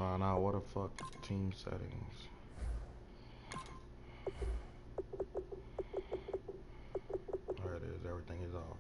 Find out what the fuck team settings. There it is. Everything is off.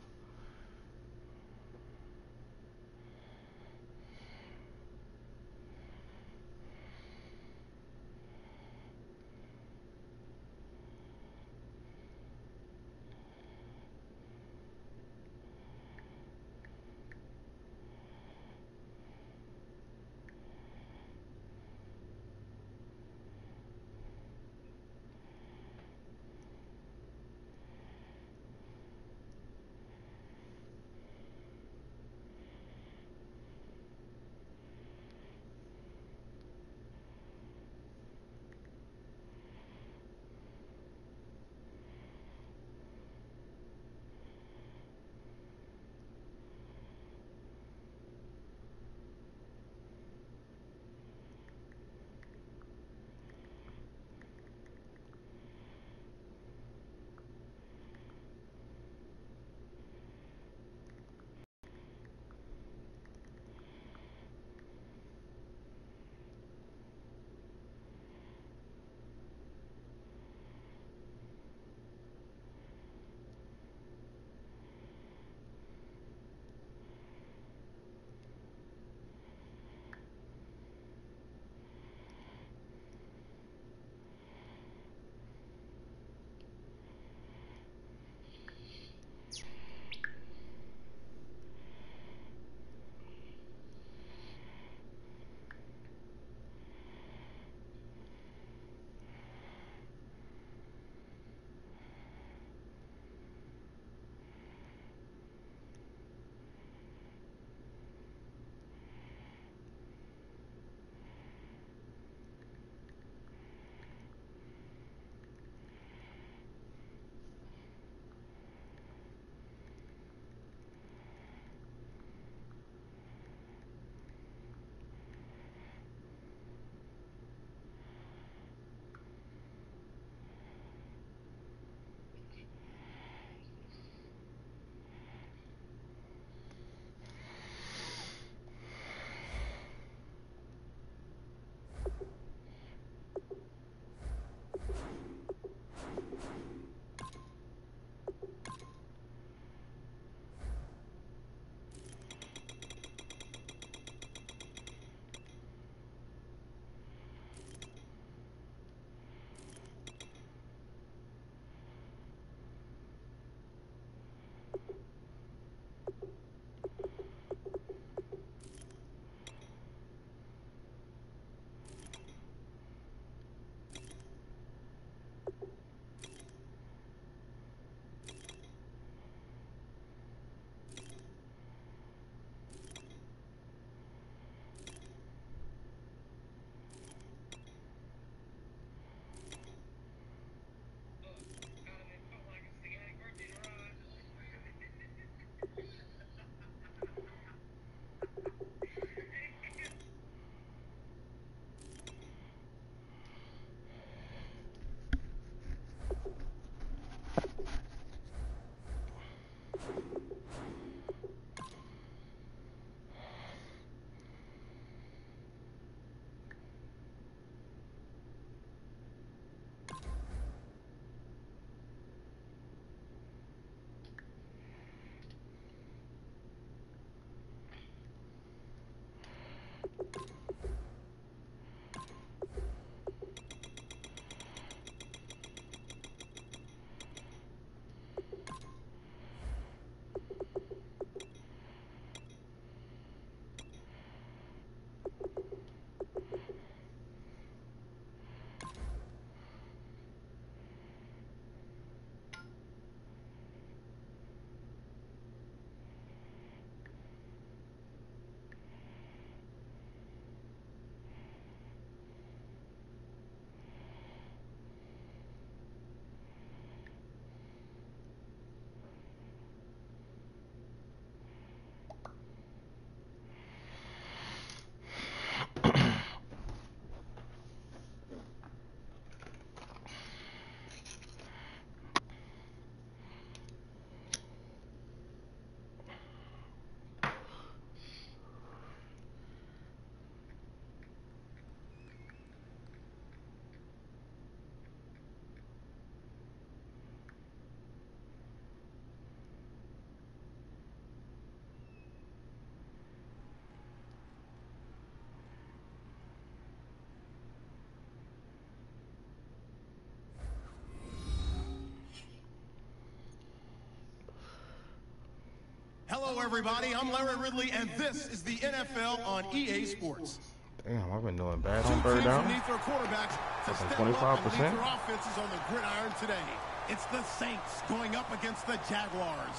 everybody. I'm Larry Ridley, and this is the NFL on EA Sports. Damn, I've been doing bad on third down. Need their quarterbacks to step 25%. up and lead their offenses on the gridiron today. It's the Saints going up against the Jaguars.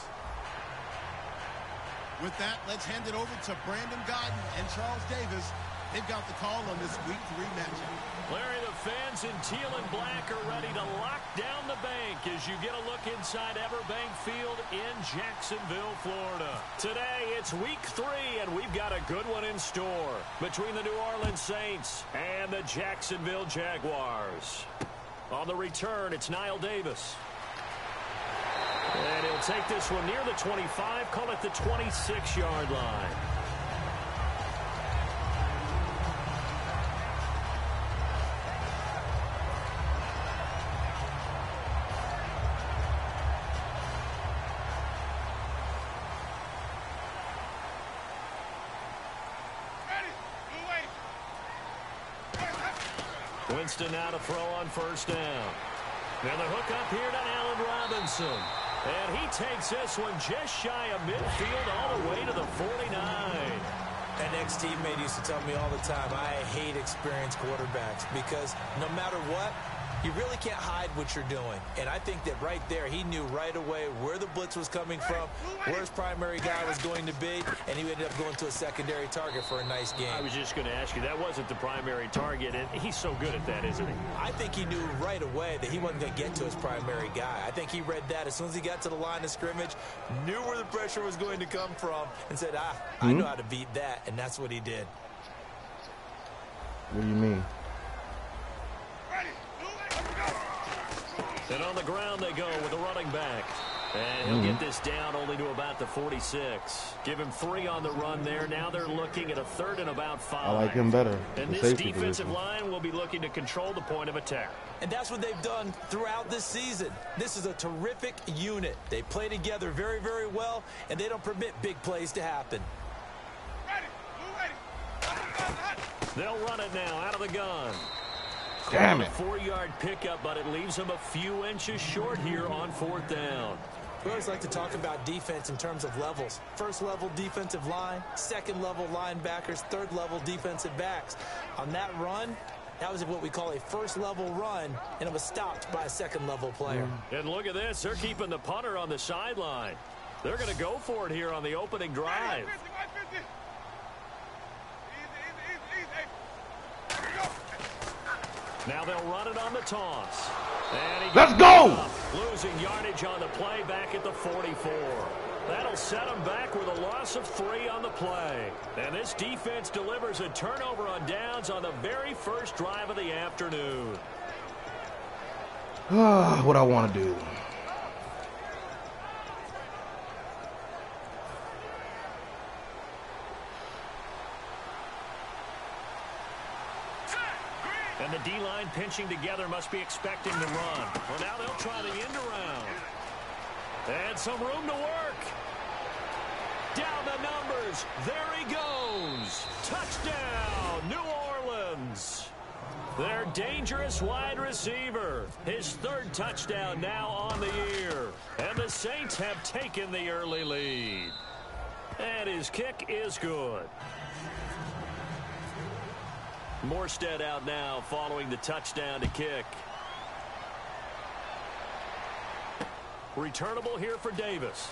With that, let's hand it over to Brandon Godden and Charles Davis. They've got the call on this Week 3 matchup. Larry, the fans in teal and black are ready to lock down the bank as you get a look inside Everbank Field in Jacksonville, Florida. Today, it's Week 3, and we've got a good one in store between the New Orleans Saints and the Jacksonville Jaguars. On the return, it's Knile Davis. And he'll take this one near the 25, call it the 26-yard line. Winston now to throw on first down. Now the hook up here to Allen Robinson. And he takes this one just shy of midfield all the way to the 49. An ex-teammate used to tell me all the time, I hate experienced quarterbacks because no matter what, you really can't hide what you're doing. And I think that right there, he knew right away where the blitz was coming from, where his primary guy was going to be, and he ended up going to a secondary target for a nice game. I was just going to ask you, that wasn't the primary target, and he's so good at that, isn't he? I think he knew right away that he wasn't going to get to his primary guy. I think he read that as soon as he got to the line of scrimmage, knew where the pressure was going to come from, and said, I know how to beat that, and that's what he did. What do you mean? And on the ground they go with a running back. And he'll get this down only to about the 46. Give him 3 on the run there. Now they're looking at a 3rd and about 5. I like him better. And this defensive line will be looking to control the point of attack. And that's what they've done throughout this season. This is a terrific unit. They play together very, very well, and they don't permit big plays to happen. They'll run it now out of the gun. Damn it. 4-yard pickup, but it leaves him a few inches short here on 4th down. We always like to talk about defense in terms of levels. First level defensive line, second level linebackers, third level defensive backs. On that run, that was what we call a first level run, and it was stopped by a second level player. And look at this, they're keeping the punter on the sideline. They're going to go for it here on the opening drive. Now they'll run it on the toss. And let's go! Losing yardage on the play back at the 44. That'll set them back with a loss of 3 on the play. And this defense delivers a turnover on downs on the very first drive of the afternoon. What I want to do. And the D-line pinching together must be expecting the run. Well, now they'll try the end around. And some room to work. Down the numbers. There he goes. Touchdown, New Orleans. Their dangerous wide receiver. His 3rd touchdown now on the year. And the Saints have taken the early lead. And his kick is good. Morstead out now following the touchdown to kick. Returnable here for Davis.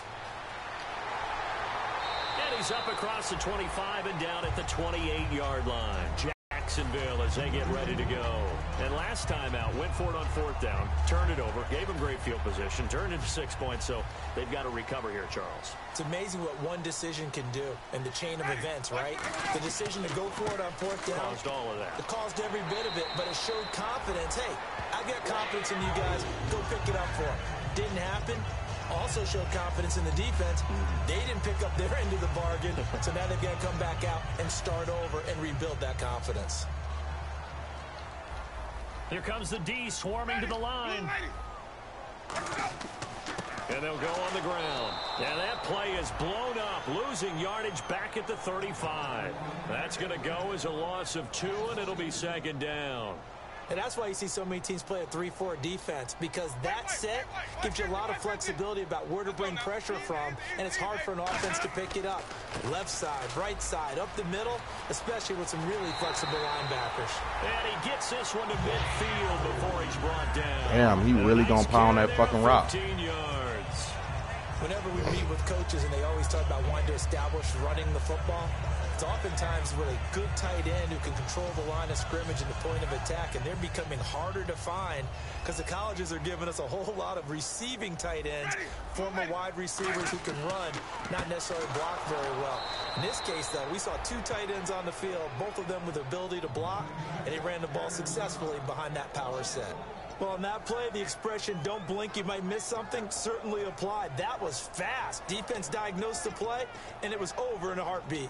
And he's up across the 25 and down at the 28-yard line. Jacksonville as they get ready to go. And last time out, went for it on 4th down, turned it over, gave them great field position, turned into 6 points, so they've got to recover here, Charles. It's amazing what one decision can do in the chain of events, right? The decision to go for it on 4th down. Caused all of that. It caused every bit of it, but it showed confidence. Hey, I've got confidence in you guys. Go pick it up for them. Didn't happen. Also showed confidence in the defense. They didn't pick up their end of the bargain, so now they've got to come back out and start over and rebuild that confidence. Here comes the D swarming to the line. And they'll go on the ground. Now that play is blown up, losing yardage back at the 35. That's going to go as a loss of 2, and it'll be 2nd down. And that's why you see so many teams play a 3-4 defense, because that set gives you a lot of flexibility about where to bring pressure from, and it's hard for an offense to pick it up. Left side, right side, up the middle, especially with some really flexible linebackers. And he gets this one to midfield before he's brought down. Damn, he really gonna pound that fucking rock. 15 yards. Whenever we meet with coaches and they always talk about wanting to establish running the football, it's oftentimes with a good tight end who can control the line of scrimmage and the point of attack, and they're becoming harder to find because the colleges are giving us a whole lot of receiving tight ends, former wide receivers who can run, not necessarily block very well. In this case, though, we saw 2 tight ends on the field, both of them with the ability to block, and they ran the ball successfully behind that power set. Well, on that play, the expression, don't blink, you might miss something, certainly applied. That was fast. Defense diagnosed the play, and it was over in a heartbeat.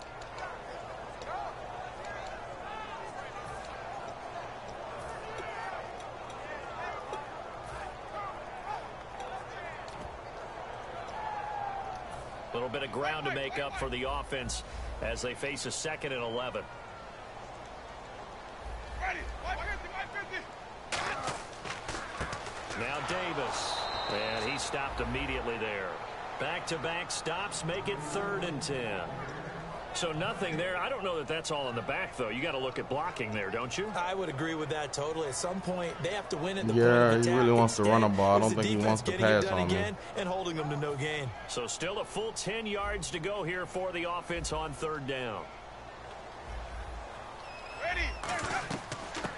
A little bit of ground to make up for the offense as they face a 2nd and 11. Now Davis, and he stopped immediately there. Back-to-back stops make it 3rd and 10. So nothing there. I don't know that that's all in the back, though. You got to look at blocking there, don't you? I would agree with that totally. At some point, they have to win at the point Yeah, of he attack. really wants to run a ball. I don't Instead, think he wants to pass on again me. and holding them to no gain. So still a full 10 yards to go here for the offense on 3rd down.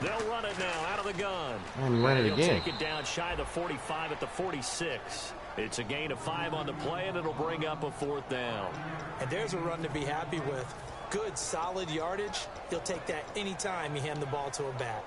They'll run it now out of the gun. And he ran it He'll again. take it down shy of the 45 at the 46. It's a gain of 5 on the play, and it'll bring up a 4th down. And there's a run to be happy with. Good, solid yardage. He'll take that anytime you hand the ball to a back.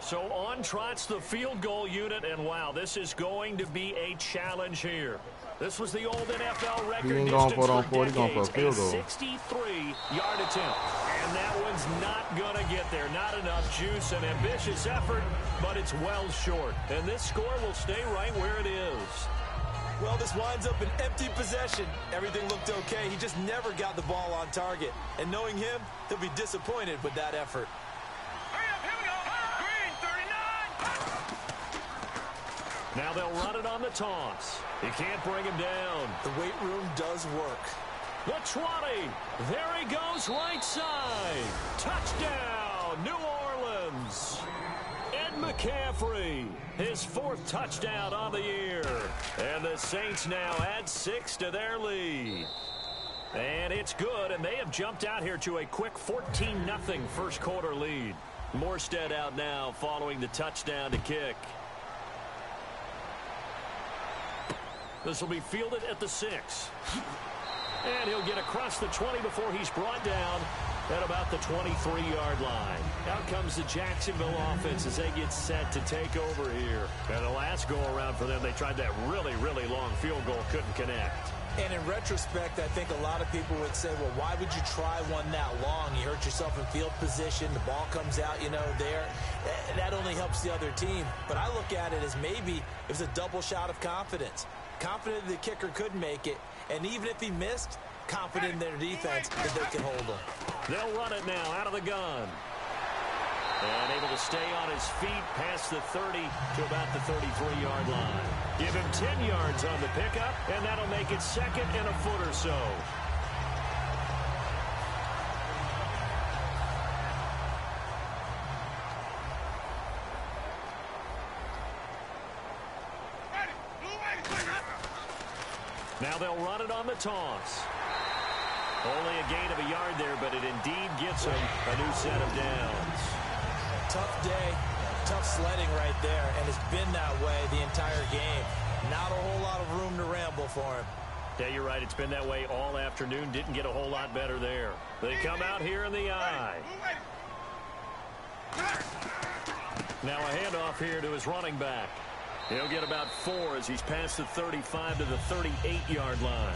So on trots the field goal unit, and wow, this is going to be a challenge here. This was the old NFL record He ain't going distance for it on for 4, he going for a decades, field goal. 63-yard attempt. And that one's not going to get there. Not enough juice, an ambitious effort, but it's well short. And this score will stay right where it is. Well, this winds up an empty possession. Everything looked okay. He just never got the ball on target. And knowing him, he'll be disappointed with that effort. Now they'll run it on the toss. You can't bring him down. The weight room does work. The 20. There he goes right side. Touchdown, New Orleans. Ed McCaffrey, his 4th touchdown on the year. And the Saints now add 6 to their lead. And it's good, and they have jumped out here to a quick 14-0 first quarter lead. Morstead out now following the touchdown to kick. This will be fielded at the 6. And he'll get across the 20 before he's brought down at about the 23-yard line. Out comes the Jacksonville offense as they get set to take over here. And the last go-around for them, they tried that really, really long field goal, couldn't connect. And in retrospect, I think a lot of people would say, well, why would you try one that long? You hurt yourself in field position. The ball comes out, there. That only helps the other team. But I look at it as maybe it was a double shot of confidence. Confident the kicker could make it. And even if he missed, confident in their defense that they can hold him. They'll run it now out of the gun. And able to stay on his feet past the 30 to about the 33-yard line. Give him 10 yards on the pickup, and that'll make it 2nd and a foot or so. Now they'll run it on the toss. Only a gain of a yard there, but it indeed gets him a new set of downs. Tough day, tough sledding right there, and it's been that way the entire game. Not a whole lot of room to ramble for him. Yeah, you're right. It's been that way all afternoon. Didn't get a whole lot better there. They come out here in the eye. Now a handoff here to his running back. He'll get about 4 as he's past the 35 to the 38-yard line.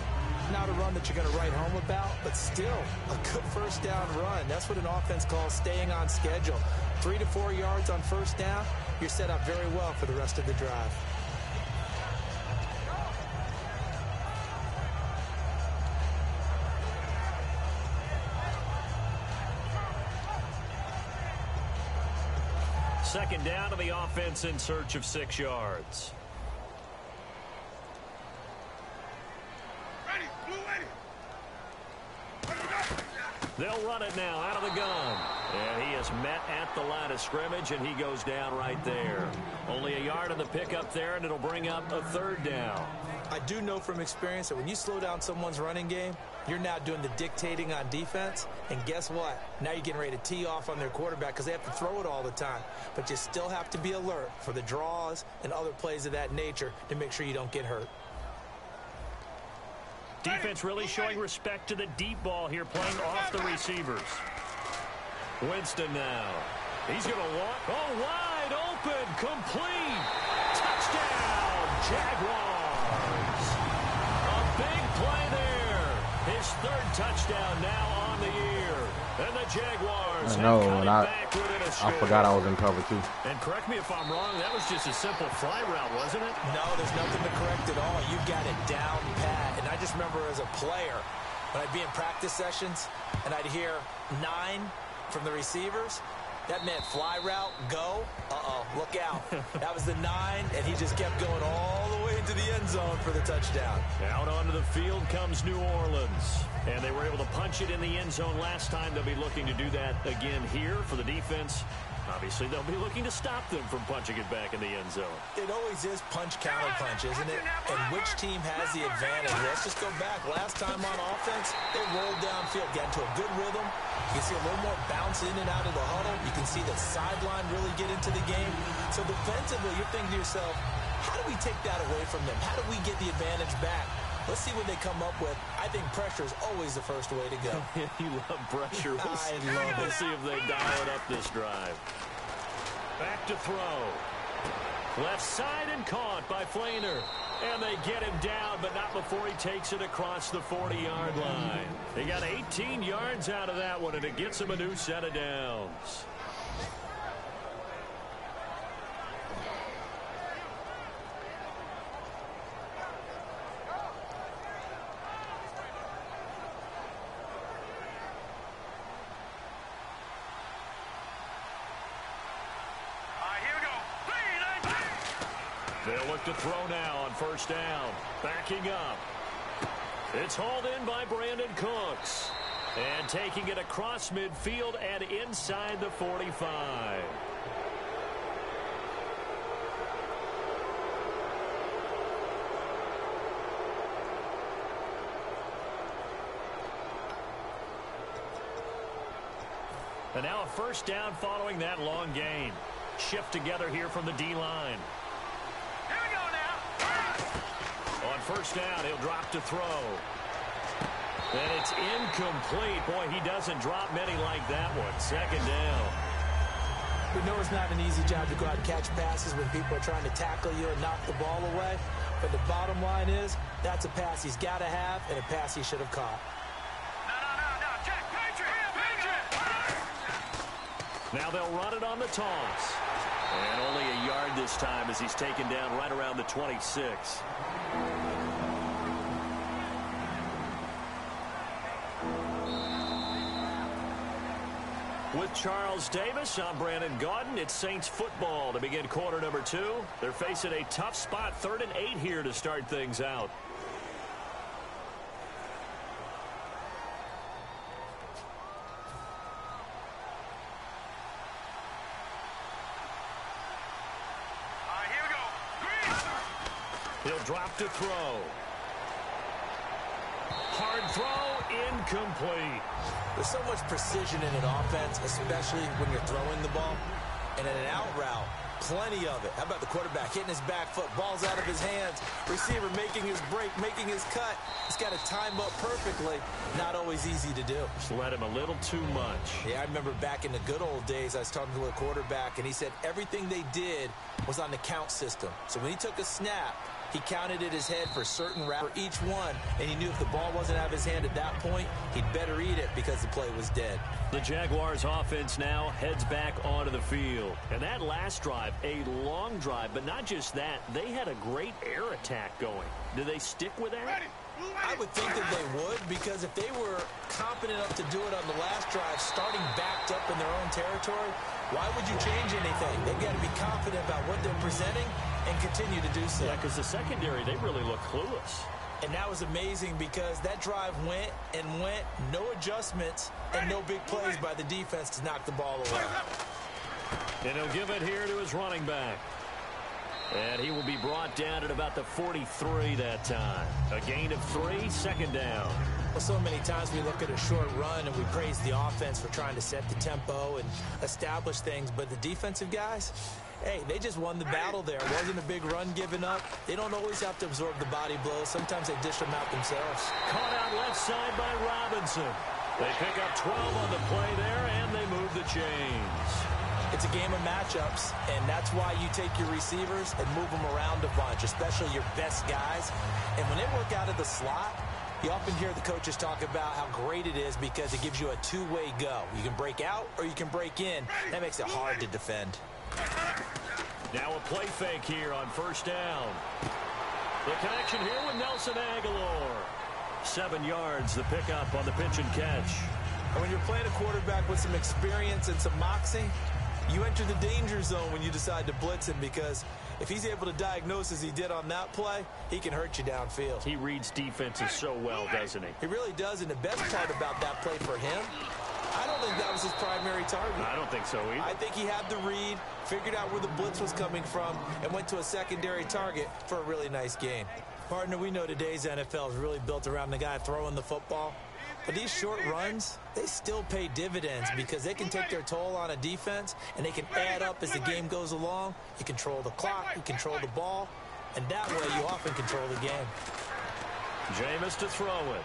Not a run that you're going to write home about, but still a good first down run. That's what an offense calls staying on schedule. 3 to 4 yards on first down, you're set up very well for the rest of the drive. Second down to the offense in search of 6 yards. They'll run it now out of the gun. And he is met at the line of scrimmage, and he goes down right there. Only a yard on the pickup there, and it'll bring up a 3rd down. I do know from experience that when you slow down someone's running game, you're now doing the dictating on defense. And guess what? Now you're getting ready to tee off on their quarterback because they have to throw it all the time. But you still have to be alert for the draws and other plays of that nature to make sure you don't get hurt. Defense really showing respect to the deep ball here, playing off the receivers. Winston now. He's going to walk. Oh, wide open. Complete. Touchdown, Jaguars. A big play there. His 3rd touchdown now on the year. And the Jaguars I know, have and cut it back within a score. I forgot I was in cover 2. And correct me if I'm wrong, that was just a simple fly route, wasn't it? No, there's nothing to correct at all. You got it down pat. And I just remember as a player, when I'd be in practice sessions and I'd hear 9 from the receivers, that meant fly route, go. Uh-oh, look out. That was the 9, and he just kept going all the way into the end zone for the touchdown. Out onto the field comes New Orleans. And they were able to punch it in the end zone last time. They'll be looking to do that again here for the defense. Obviously, they'll be looking to stop them from punching it back in the end zone. It always is punch-counter-punch, isn't it? And which team has the advantage? Let's just go back. Last time on offense, they rolled downfield, got into a good rhythm. You can see a little more bounce in and out of the huddle. You can see the sideline really get into the game. So defensively, you're thinking to yourself, how do we take that away from them? How do we get the advantage back? Let's see what they come up with. I think pressure is always the first way to go. You love pressure. We'll see if they dial it up this drive. Back to throw. Left side and caught by Flainer. And they get him down, but not before he takes it across the 40-yard line. They got 18 yards out of that one, and it gets him a new set of downs. They'll look to throw now on 1st down. Backing up. It's hauled in by Brandon Cooks. And taking it across midfield and inside the 45. And now a 1st down following that long gain. Shift together here from the D-line. On 1st down, he'll drop to throw. And it's incomplete. Boy, he doesn't drop many like that one. 2nd down. We know it's not an easy job to go out and catch passes when people are trying to tackle you and knock the ball away. But the bottom line is, that's a pass he's got to have and a pass he should have caught. Now they'll run it on the toss. And only a yard this time as he's taken down right around the 26. With Charles Davis, I'm Brandon Gaudin. It's Saints football to begin quarter number 2. They're facing a tough spot, 3rd and 8 here to start things out. He'll drop to throw. Hard throw, incomplete. There's so much precision in an offense, especially when you're throwing the ball. And in an out route, plenty of it. How about the quarterback hitting his back foot, ball's out of his hands, receiver making his break, making his cut. He's got to time up perfectly. Not always easy to do. Just let him a little too much. Yeah, I remember back in the good old days, I was talking to a quarterback, and he said everything they did was on the count system. So when he took a snap, he counted in his head for certain routes for each one, and he knew if the ball wasn't out of his hand at that point, he'd better eat it because the play was dead. The Jaguars offense now heads back onto the field. And that last drive, a long drive, but not just that, they had a great air attack going. Do they stick with that? I would think that they would, because if they were confident enough to do it on the last drive, starting backed up in their own territory, Why would you change anything? They've got to be confident about what they're presenting and continue to do so. Yeah, because the secondary, they really look clueless. And that was amazing because that drive went and went, no adjustments, and no big plays by the defense to knock the ball away. And he'll give it here to his running back. And he will be brought down at about the 43 that time. A gain of 3, second down. Well, so many times we look at a short run and we praise the offense for trying to set the tempo and establish things, but the defensive guys, hey, they just won the battle there. It wasn't a big run given up. They don't always have to absorb the body blows. Sometimes they dish them out themselves. Caught out left side by Robinson. They pick up 12 on the play there, and they move the chains. It's a game of matchups, and that's why you take your receivers and move them around a bunch, especially your best guys. And when they work out of the slot, you often hear the coaches talk about how great it is because it gives you a two-way go. You can break out or you can break in. That makes it hard to defend. Now a play fake here on first down. The connection here with Nelson Aguilar. 7 yards, the pickup on the pitch and catch. And when you're playing a quarterback with some experience and some moxie, you enter the danger zone when you decide to blitz him because if he's able to diagnose as he did on that play, he can hurt you downfield. He reads defenses so well, doesn't he? He really does, and the best part about that play for him, I don't think that was his primary target. I don't think so either. I think he had the read, figured out where the blitz was coming from, and went to a secondary target for a really nice gain. Partner, we know today's NFL is really built around the guy throwing the football. But these short runs, they still pay dividends because they can take their toll on a defense and they can add up as the game goes along. You control the clock, you control the ball, and that way you often control the game. Jameis to throw it.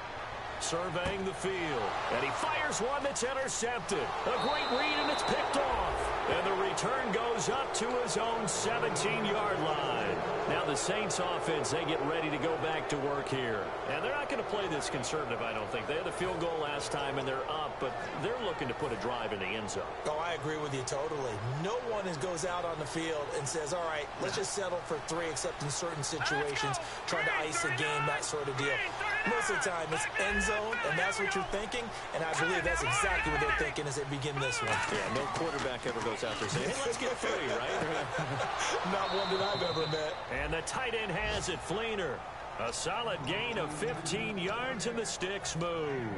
Surveying the field. And he fires one that's intercepted. A great read, and it's picked off. And the return goes up to his own 17-yard line. Now the Saints offense, they get ready to go back to work here. And they're not going to play this conservative, I don't think. They had the field goal last time, and they're up, but they're looking to put a drive in the end zone. Oh, I agree with you totally. No one goes out on the field and says, all right, let's just settle for 3, except in certain situations, trying to ice a game, that sort of deal. Most of the time, it's end zone, and that's what you're thinking, and I believe that's exactly what they're thinking as they begin this one. Yeah, no quarterback ever goes out there saying, hey, let's get 3, right? Not one that I've ever met. And the tight end has it, Fleener. A solid gain of 15 yards, and the sticks move.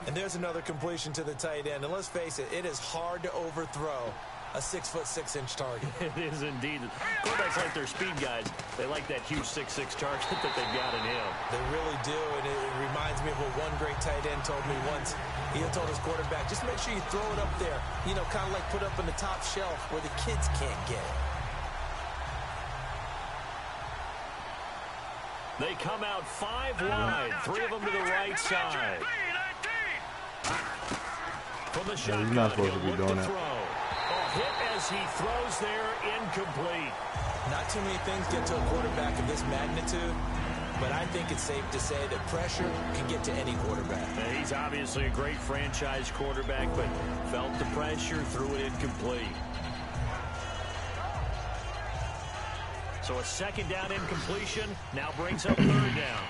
And there's another completion to the tight end, and let's face it, it is hard to overthrow a 6'6" target. It is indeed. Quarterbacks like their speed guys. They like that huge 6'6" target that they've got in him. They really do, and it reminds me of what one great tight end told me once. He told his quarterback, just make sure you throw it up there, you know, kind of like put up on the top shelf where the kids can't get it. They come out 5 wide, 3 of them to the right side. From the shotgun, he's not supposed to be doing that. Hit as he throws there, incomplete. Not too many things get to a quarterback of this magnitude, but I think it's safe to say that pressure can get to any quarterback. He's obviously a great franchise quarterback, but felt the pressure, threw it incomplete. So a second down incompletion now brings up 3rd down.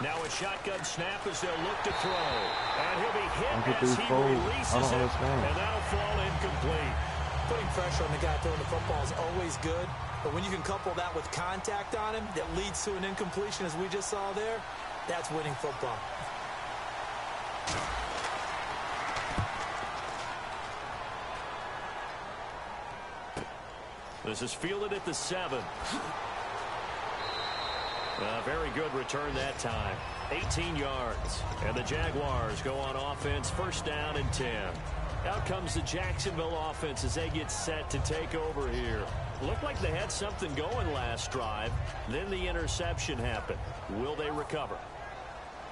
Now a shotgun snap as they'll look to throw. And he'll be hit as he releases it, and that'll fall incomplete. Putting pressure on the guy throwing the football is always good, but when you can couple that with contact on him that leads to an incompletion, as we just saw there, that's winning football. This is fielded at the 7. A very good return that time. 18 yards. And the Jaguars go on offense, 1st down and 10. Out comes the Jacksonville offense as they get set to take over here. Looked like they had something going last drive. Then the interception happened. Will they recover?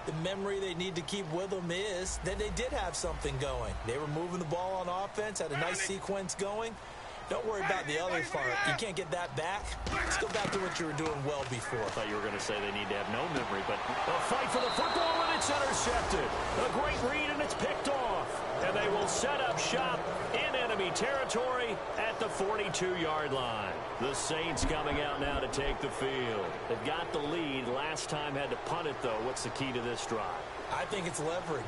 The memory they need to keep with them is that they did have something going. They were moving the ball on offense, had a nice sequence going. Don't worry about the other part. You can't get that back. Let's go back to what you were doing well before. I thought you were going to say they need to have no memory, but a fight for the football, and it's intercepted. A great read, and it's picked off. And they will set up shop in enemy enemy territory at the 42-yard line. The Saints coming out now to take the field. They've got the lead. Last time had to punt it, though. What's the key to this drive? I think it's leverage.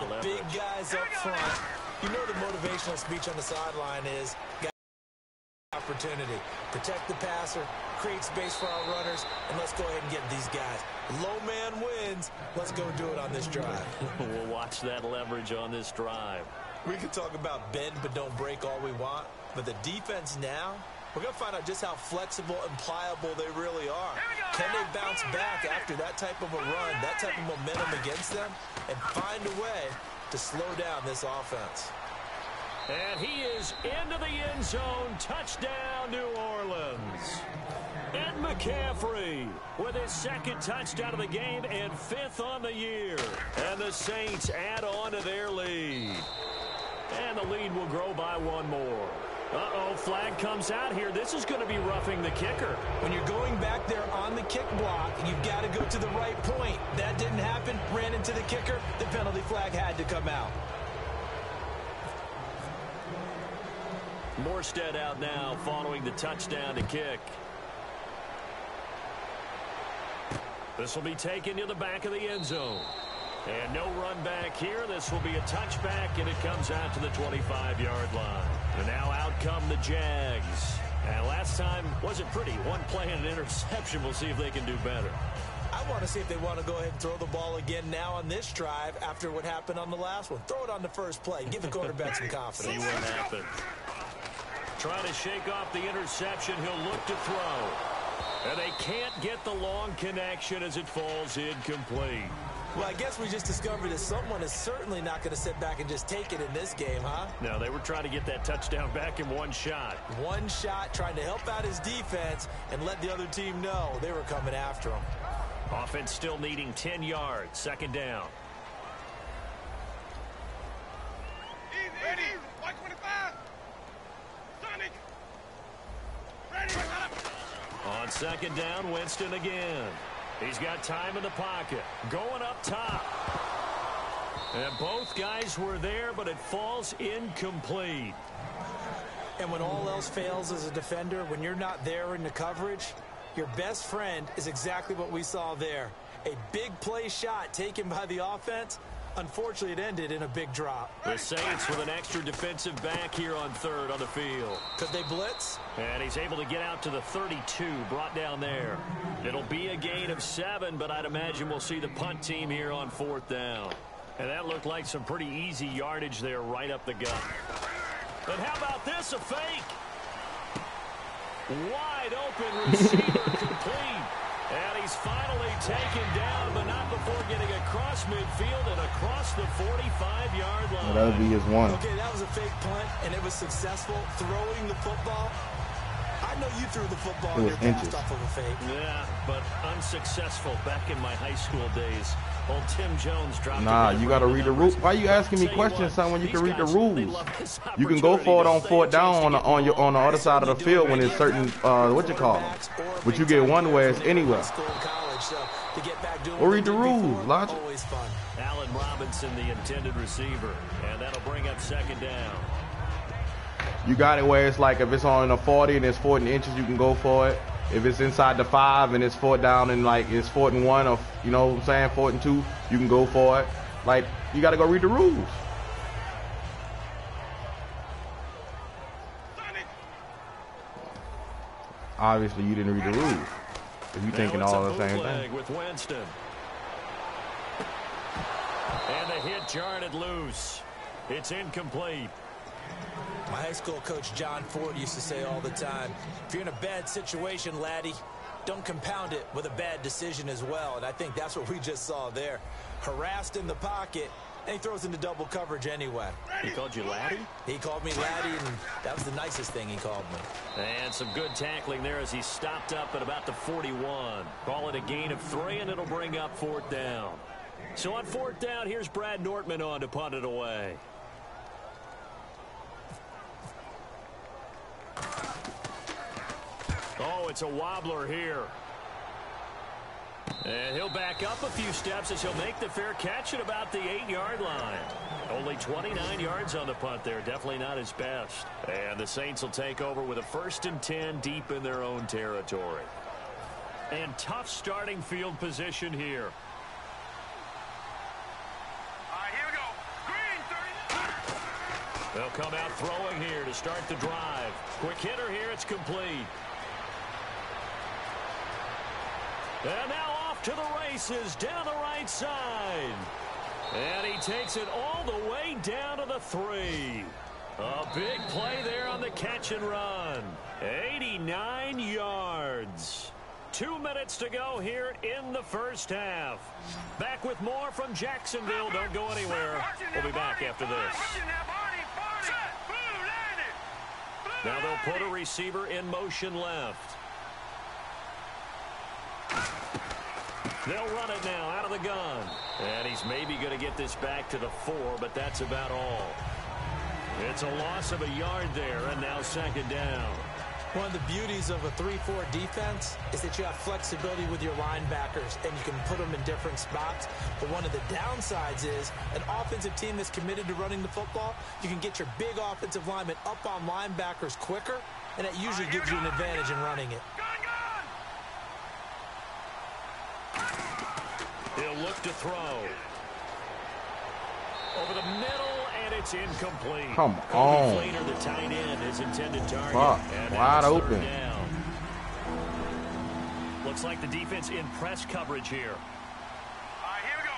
Leverage. Big guys up front. You know the motivational speech on the sideline is opportunity. Protect the passer, create space for our runners, and let's go ahead and get these guys. Low man wins. Let's go do it on this drive. We'll watch that leverage on this drive. We can talk about bend but don't break all we want, but the defense now, we're going to find out just how flexible and pliable they really are. Can they bounce back after that type of a run, that type of momentum against them, and find a way to slow down this offense? And he is into the end zone. Touchdown, New Orleans. Ed McCaffrey with his second touchdown of the game and 5th on the year. And the Saints add on to their lead. And the lead will grow by one more. Uh-oh, flag comes out here. This is going to be roughing the kicker. When you're going back there on the kick block, you've got to go to the right point. That didn't happen. Ran into the kicker. The penalty flag had to come out. Morstead out now following the touchdown to kick. This will be taken to the back of the end zone. And no run back here. This will be a touchback, and it comes out to the 25-yard line. And now out come the Jags. And last time wasn't pretty. One play and an interception. We'll see if they can do better. I want to see if they want to go ahead and throw the ball again now on this drive after what happened on the last one. Throw it on the first play. Give the quarterback some confidence. See what happens. Trying to shake off the interception. He'll look to throw. And they can't get the long connection as it falls incomplete. Well, I guess we just discovered that someone is certainly not going to sit back and just take it in this game, huh? No, they were trying to get that touchdown back in one shot. One shot, trying to help out his defense and let the other team know they were coming after him. Offense still needing 10 yards. Second down. Ready. 125. Sonic. Ready. On second down, Winston again. He's got time in the pocket. Going up top. And both guys were there, but it falls incomplete. And when all else fails as a defender, when you're not there in the coverage, your best friend is exactly what we saw there. A big play shot taken by the offense. Unfortunately, it ended in a big drop. The Saints with an extra defensive back here on third on the field. Could they blitz? And he's able to get out to the 32, brought down there. It'll be a gain of 7, but I'd imagine we'll see the punt team here on fourth down. And that looked like some pretty easy yardage there right up the gut. But how about this, a fake? Wide open receiver complete. And he's finally taken down, but not before getting across midfield and across the 45-yard line. Well, that would be his one. Okay, that was a fake punt, and it was successful. Throwing the football. I know you threw the football and you're passed off of a fake. Yeah, but unsuccessful back in my high school days. Old Tim Jones dropped. Nah, you got to read the rules. Why you asking me questions, son, when you can read the rules? You can go for it on fourth down on the other side of the field when it's certain, what you call them. But you get one where it's anywhere. Or read the rules, logic. Allen Robinson, the intended receiver. And that'll bring up second down. You got it where it's like if it's on a 40 and it's 40 inches, you can go for it. If it's inside the 5 and it's fourth down and like it's 4th and 1 or, you know what I'm saying, 4th and 2, you can go for it. Like, you got to go read the rules. Obviously, you didn't read the rules. If you thinking all the same thing. With Winston. And the hit jarred it loose. It's incomplete. My high school coach John Ford used to say all the time, if you're in a bad situation, laddie, don't compound it with a bad decision as well. And I think that's what we just saw there. Harassed in the pocket, and he throws into double coverage anyway. He called you laddie? He called me laddie, and that was the nicest thing he called me. And some good tackling there as he stopped up at about the 41. Call it a gain of 3, and it'll bring up fourth down. So on fourth down, here's Brad Nortman on to punt it away. Oh, it's a wobbler here. And he'll back up a few steps as he'll make the fair catch at about the 8-yard line. Only 29 yards on the punt there. Definitely not his best. And the Saints will take over with a 1st and 10 deep in their own territory. And tough starting field position here. Here we go. Green 30. They'll come out throwing here to start the drive. Quick hitter here. It's complete. And now off to the races down the right side. And he takes it all the way down to the 3. A big play there on the catch and run. 89 yards. 2 minutes to go here in the first half. Back with more from Jacksonville. Don't go anywhere. We'll be back after this. Now they'll put a receiver in motion left. They'll run it now out of the gun. And he's maybe going to get this back to the 4, but that's about all. It's a loss of a yard there, and now 2nd down. One of the beauties of a 3-4 defense is that you have flexibility with your linebackers, and you can put them in different spots. But one of the downsides is an offensive team that's committed to running the football, you can get your big offensive linemen up on linebackers quicker, and that usually gives you an advantage in running it. He'll look to throw. Over the middle, and it's incomplete. Come on. Later, the tight end is intended target. Wide open. Looks like the defense in press coverage here. Here we go.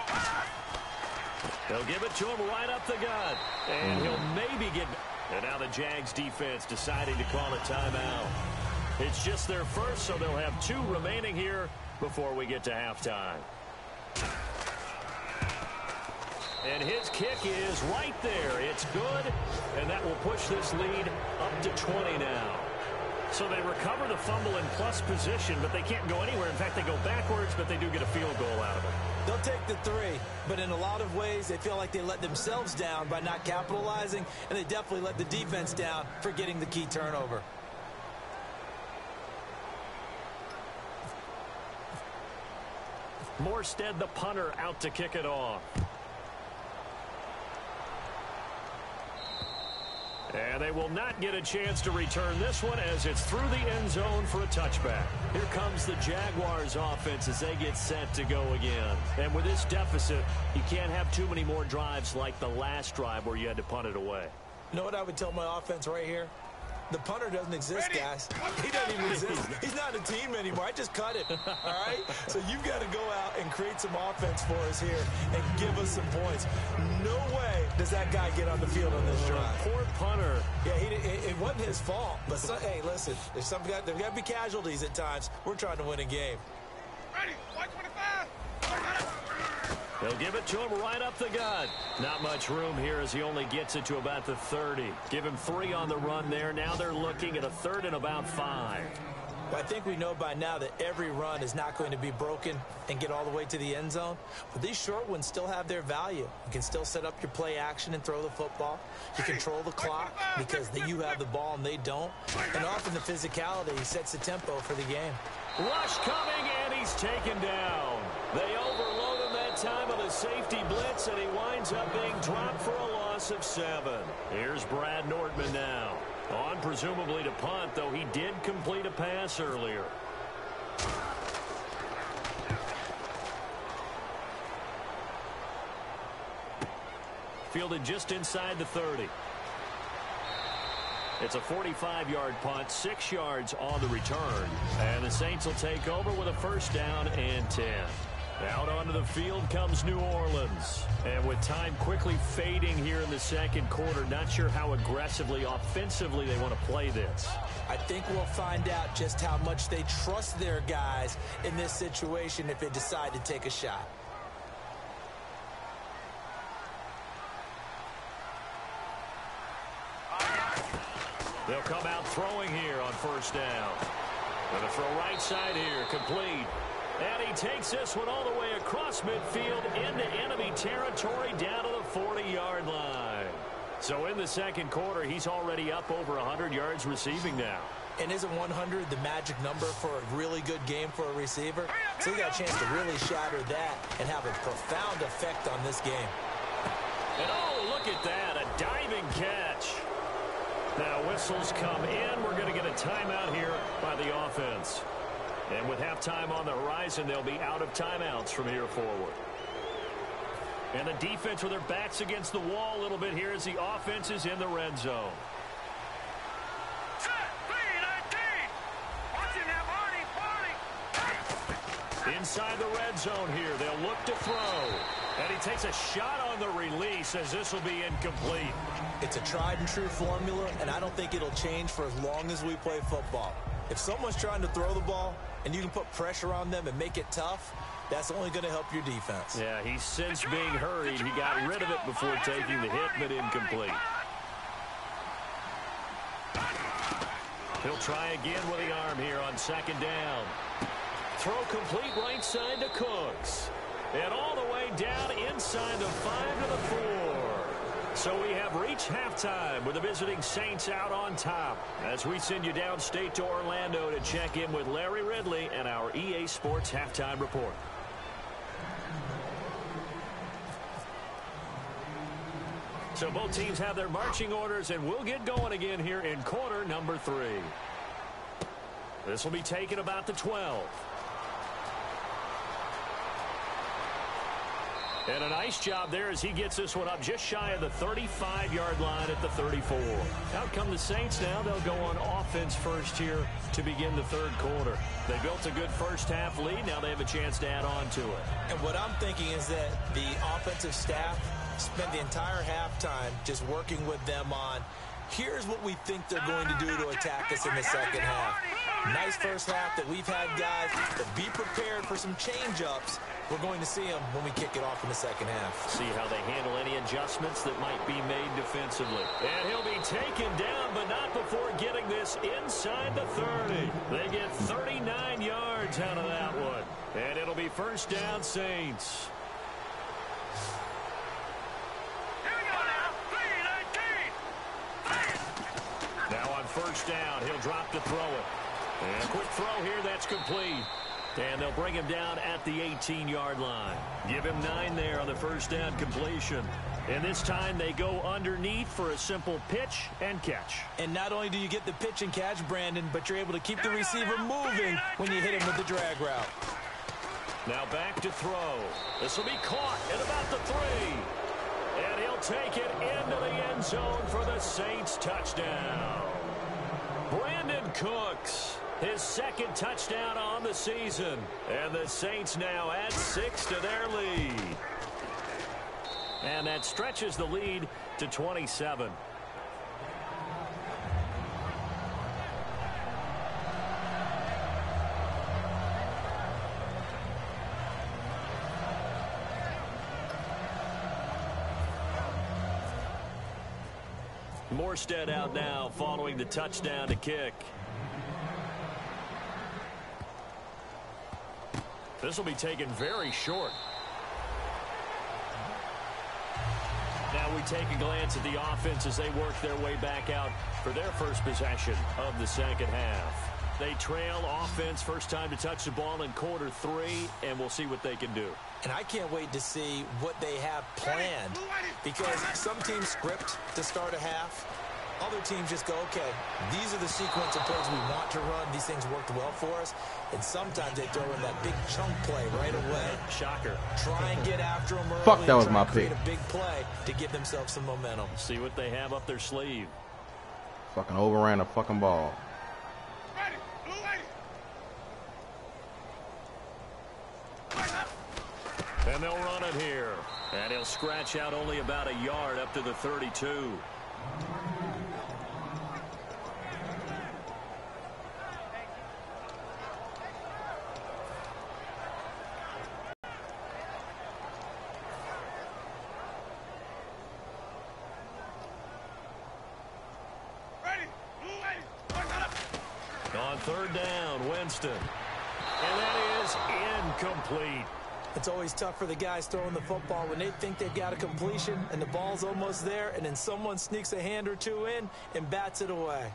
They'll give it to him right up the gut. And he'll maybe get... And now the Jags defense deciding to call a timeout. It's just their first, so they'll have 2 remaining here before we get to halftime. And his kick is right there. It's good, and that will push this lead up to 20 now. So they recover the fumble in plus position, but they can't go anywhere. In fact, they go backwards, but they do get a field goal out of it. They'll take the 3, but in a lot of ways, they feel like they let themselves down by not capitalizing, and they definitely let the defense down for getting the key turnover. Morstead, the punter, out to kick it off. And they will not get a chance to return this one as it's through the end zone for a touchback. Here comes the Jaguars offense as they get set to go again. And with this deficit, you can't have too many more drives like the last drive where you had to punt it away. You know what I would tell my offense right here? The punter doesn't exist, guys. He doesn't even exist. He's not a team anymore. I just cut it, all right? So you've got to go out and create some offense for us here and give us some points. No way does that guy get on the field on this drive. Poor punter. Yeah, it wasn't his fault. But, hey, listen, there's got to be casualties at times. We're trying to win a game. Ready, 125. They'll give it to him right up the gut. Not much room here as he only gets it to about the 30. Give him 3 on the run there. Now they're looking at a 3rd and about 5. Well, I think we know by now that every run is not going to be broken and get all the way to the end zone. But these short ones still have their value. You can still set up your play action and throw the football. You control the clock because you have the ball and they don't. And often the physicality sets the tempo for the game. Rush coming, and he's taken down. They overload him that time with a safety blitz, and he winds up being dropped for a loss of 7. Here's Brad Nordman now. On presumably to punt, though he did complete a pass earlier. Fielded just inside the 30. It's a 45-yard punt, 6 yards on the return. And the Saints will take over with a 1st down and 10. Out onto the field comes New Orleans. And with time quickly fading here in the second quarter, not sure how aggressively, offensively they want to play this. I think we'll find out just how much they trust their guys in this situation if they decide to take a shot. They'll come out throwing here on 1st down. Going to throw right side here, complete. And he takes this one all the way across midfield into enemy territory down to the 40-yard line. So in the second quarter, he's already up over 100 yards receiving now. And isn't 100 the magic number for a really good game for a receiver? So he got a chance to really shatter that and have a profound effect on this game. And oh, look at that, a diving catch. Now whistles come in. We're going to get a timeout here by the offense. And with halftime on the horizon, they'll be out of timeouts from here forward. And the defense with their backs against the wall a little bit here as the offense is in the red zone. Inside the red zone here, they'll look to throw. And he takes a shot on the release as this will be incomplete. It's a tried and true formula, and I don't think it'll change for as long as we play football. If someone's trying to throw the ball and you can put pressure on them and make it tough, that's only going to help your defense. Yeah, he's since being hurried. He got rid of it before taking the hit, but incomplete. He'll try again with the arm here on second down. Throw complete right side to Cooks. And all the way down inside the 5 to the 4. So we have reached halftime with the visiting Saints out on top. As we send you downstate to Orlando to check in with Larry Ridley and our EA Sports Halftime Report. So both teams have their marching orders, and we'll get going again here in quarter number 3. This will be taken about the 12. And a nice job there as he gets this one up just shy of the 35-yard line at the 34. Out come the Saints now. They'll go on offense first here to begin the third quarter. They built a good first-half lead. Now they have a chance to add on to it. And what I'm thinking is that the offensive staff spent the entire halftime just working with them on, here's what we think they're going to do to attack us in the second half. Nice first half that we've had, guys, but be prepared for some change-ups. We're going to see them when we kick it off in the second half. See how they handle any adjustments that might be made defensively. And he'll be taken down, but not before getting this inside the 30. They get 39 yards out of that one. And it'll be first down, Saints. Now on first down, he'll drop to throw it. And a quick throw here, that's complete. And they'll bring him down at the 18-yard line. Give him 9 there on the first down completion. And this time they go underneath for a simple pitch and catch. And not only do you get the pitch and catch, Brandon, but you're able to keep the receiver moving when you hit him with the drag route. Now back to throw. This will be caught at about the 3. And he'll take it into the end zone for the Saints touchdown. Brandon Cooks, his second touchdown on the season. And the Saints now add 6 to their lead. And that stretches the lead to 27. Morstead out now following the touchdown to kick. This will be taken very short. Now we take a glance at the offense as they work their way back out for their first possession of the second half. They trail offense first time to touch the ball in quarter 3, and we'll see what they can do. And I can't wait to see what they have planned, because some teams script to start a half. Other teams just go, okay, these are the sequence of plays we want to run. These things worked well for us. And sometimes they throw in that big chunk play right away. Shocker. Try and get after them early. Fuck, that was my pick. Create a big play to give themselves some momentum. See what they have up their sleeve. Fucking overran a fucking ball. And they'll run it here. And he'll scratch out only about a yard up to the 32. On third down, Winston. And that is incomplete. It's always tough for the guys throwing the football when they think they've got a completion and the ball's almost there, and then someone sneaks a hand or two in and bats it away.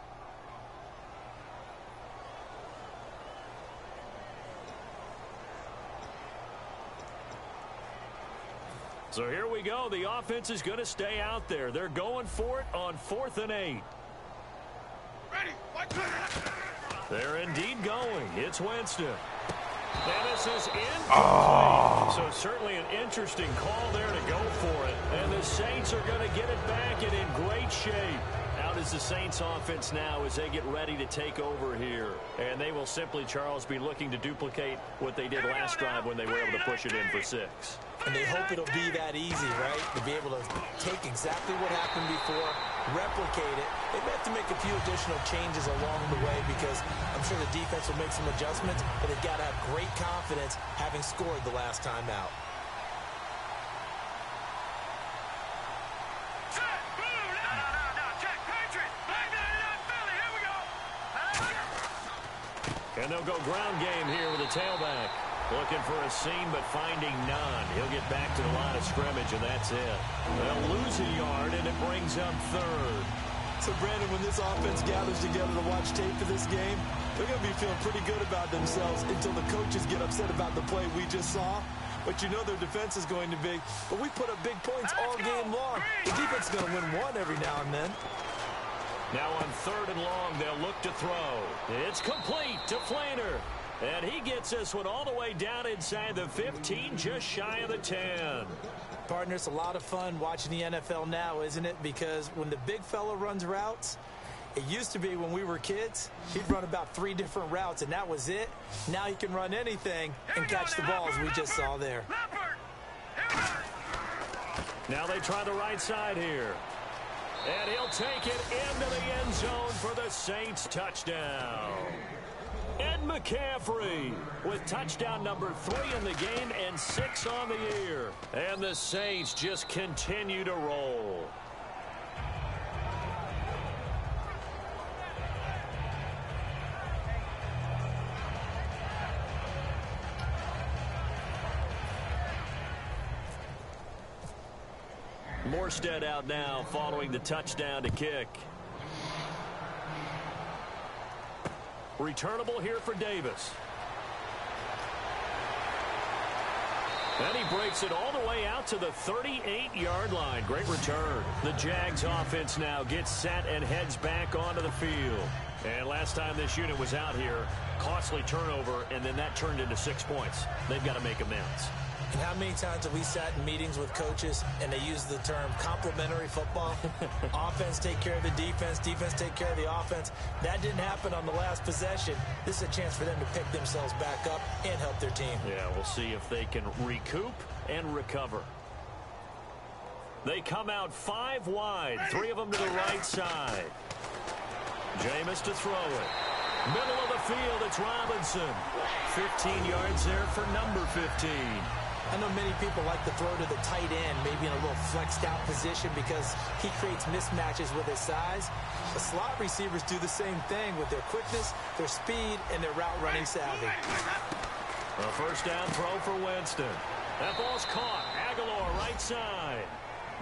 So here we go. The offense is going to stay out there. They're going for it on 4th and 8. Ready. Watch it. They're indeed going. It's Winston. And this is incomplete. So certainly an interesting call there to go for it. And the Saints are going to get it back and in great shape. Out is the Saints offense now as they get ready to take over here. And they will simply, Charles, be looking to duplicate what they did last drive when they were able to push it in for 6. And they hope it'll be that easy, right? To be able to take exactly what happened before, replicate it. They may have to make a few additional changes along the way because I'm sure the defense will make some adjustments, but they've got to have great confidence having scored the last time out. Check. Boom. No. Check. Patriots. Philly. Here we go. And they'll go ground game here with a tailback. Looking for a seam, but finding none. He'll get back to the line of scrimmage, and that's it. They'll lose a yard, and it brings up 3rd. So, Brandon, when this offense gathers together to watch tape for this game, they're going to be feeling pretty good about themselves until the coaches get upset about the play we just saw. But you know their defense is going to be. But we put up big points all game long. The defense is going to win one every now and then. Now on 3rd and long, they'll look to throw. It's complete to Flainer. And he gets this one all the way down inside the 15, just shy of the 10. Partner, it's a lot of fun watching the NFL now, isn't it? Because when the big fella runs routes, it used to be when we were kids, he'd run about 3 different routes, and that was it. Now he can run anything and catch the balls we just saw there. Now they try the right side here. And he'll take it into the end zone for the Saints touchdown. Ed McCaffrey with touchdown number 3 in the game and 6 on the year. And the Saints just continue to roll. Morstead out now following the touchdown to kick. Returnable here for Davis. And he breaks it all the way out to the 38-yard line. Great return. The Jags offense now gets set and heads back onto the field. And last time this unit was out here, costly turnover, and then that turned into 6 points. They've got to make amends. And how many times have we sat in meetings with coaches and they use the term complementary football? Offense take care of the defense, defense take care of the offense. That didn't happen on the last possession. This is a chance for them to pick themselves back up and help their team. Yeah, we'll see if they can recoup and recover. They come out 5 wide, 3 of them to the right side. Jameis to throw it. Middle of the field, it's Robinson. 15 yards there for number 15. I know many people like to throw to the tight end, maybe in a little flexed out position because he creates mismatches with his size. The slot receivers do the same thing with their quickness, their speed, and their route running savvy. A first down throw for Winston. That ball's caught. Aguilar right side.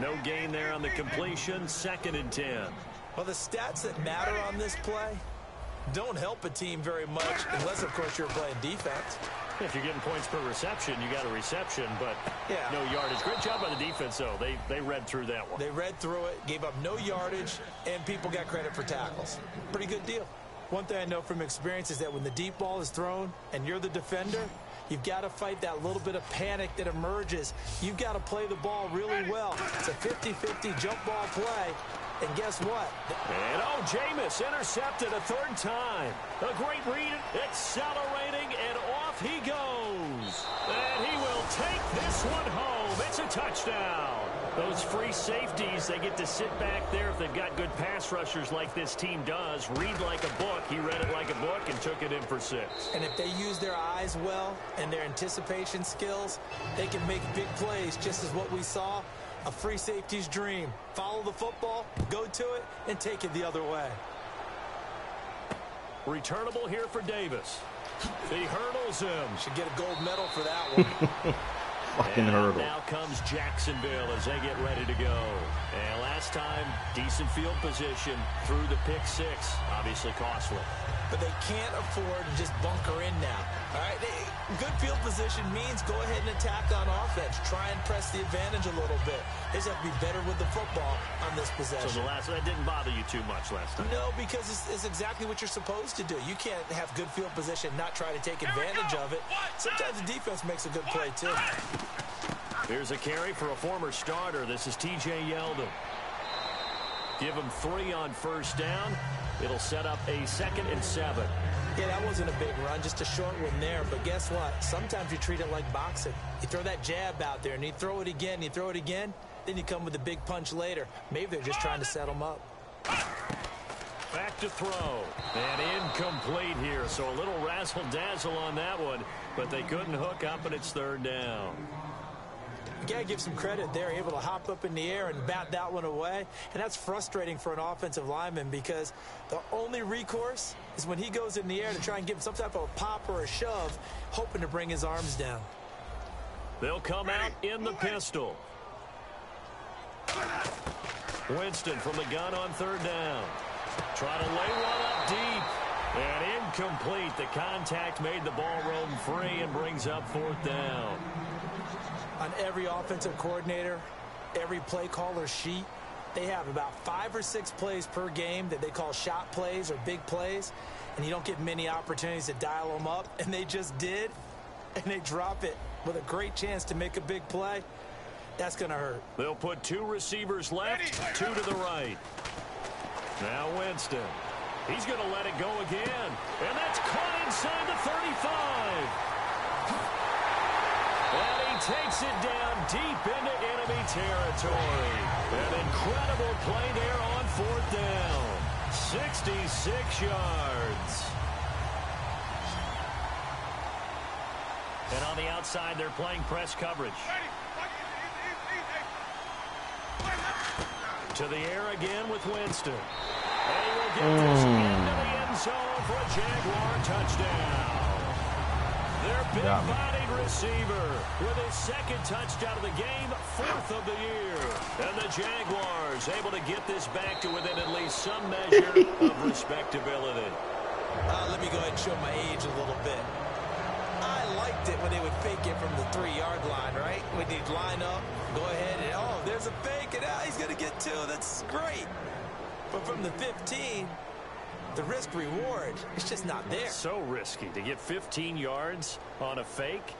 No gain there on the completion. 2nd and 10. Well, the stats that matter on this play don't help a team very much unless, of course, you're playing defense. If you're getting points per reception, you got a reception, but yeah, no yardage. Great job by the defense, though. They read through that one. They read through it, gave up no yardage, and people got credit for tackles. Pretty good deal. One thing I know from experience is that when the deep ball is thrown and you're the defender, you've got to fight that little bit of panic that emerges. You've got to play the ball really well. It's a 50-50 jump ball play. And guess what? And Jameis intercepted a 3rd time. A great read, accelerating, and off he goes. And he will take this one home. It's a touchdown. Those free safeties, they get to sit back there if they've got good pass rushers like this team does. Read like a book. He read it like a book and took it in for 6. And if they use their eyes well and their anticipation skills, they can make big plays, just as what we saw. A free safety's dream. Follow the football, go to it, and take it the other way. Returnable here for Davis. He hurdles him. Should get a gold medal for that one. fucking hurdle. Now comes Jacksonville as they get ready to go. And last time, decent field position through the pick six. Obviously costly. But they can't afford to just bunker in now. All right, good field position means go ahead and attack on offense. Try and press the advantage a little bit. They just have to be better with the football on this possession. So that didn't bother you too much last time? No, because it's exactly what you're supposed to do. You can't have good field position, not try to take advantage of it. Sometimes the defense makes a good play, too. Here's a carry for a former starter. This is T.J. Yeldon. Give him 3 on first down. It'll set up a 2nd and 7. Yeah, that wasn't a big run, just a short one there. But guess what? Sometimes you treat it like boxing. You throw that jab out there, and you throw it again, you throw it again, then you come with a big punch later. Maybe they're just trying to set them up. Back to throw. And incomplete here, so a little razzle-dazzle on that one. But they couldn't hook up, and it's 3rd down. You got to give some credit. They're able to hop up in the air and bat that one away. And that's frustrating for an offensive lineman because the only recourse is when he goes in the air to try and give him some type of a pop or a shove, hoping to bring his arms down. They'll come out in the pistol. Winston from the gun on 3rd down. Trying to lay one up deep. And incomplete. The contact made the ball roam free and brings up 4th down. On every offensive coordinator, every play caller sheet, they have about 5 or 6 plays per game that they call shot plays or big plays, and you don't get many opportunities to dial them up, and they just did, and they drop it with a great chance to make a big play. That's going to hurt. They'll put 2 receivers left, 2 to the right. Now Winston. He's going to let it go again, and that's caught inside the 35. And he takes it down deep into enemy territory. An incredible play there on 4th down. 66 yards. And on the outside, they're playing press coverage. To the air again with Winston. And he will get this into the end zone for a Jaguar touchdown. Their big-bodied receiver with his 2nd touchdown of the game, 4th of the year. And the Jaguars able to get this back to within at least some measure of respectability. Let me go ahead and show my age a little bit. I liked it when they would fake it from the 3-yard line, right? When they'd line up, go ahead, and oh, there's a fake, and he's going to get 2. That's great. But from the 15... the risk-reward, it's just not there. So risky to get 15 yards on a fake.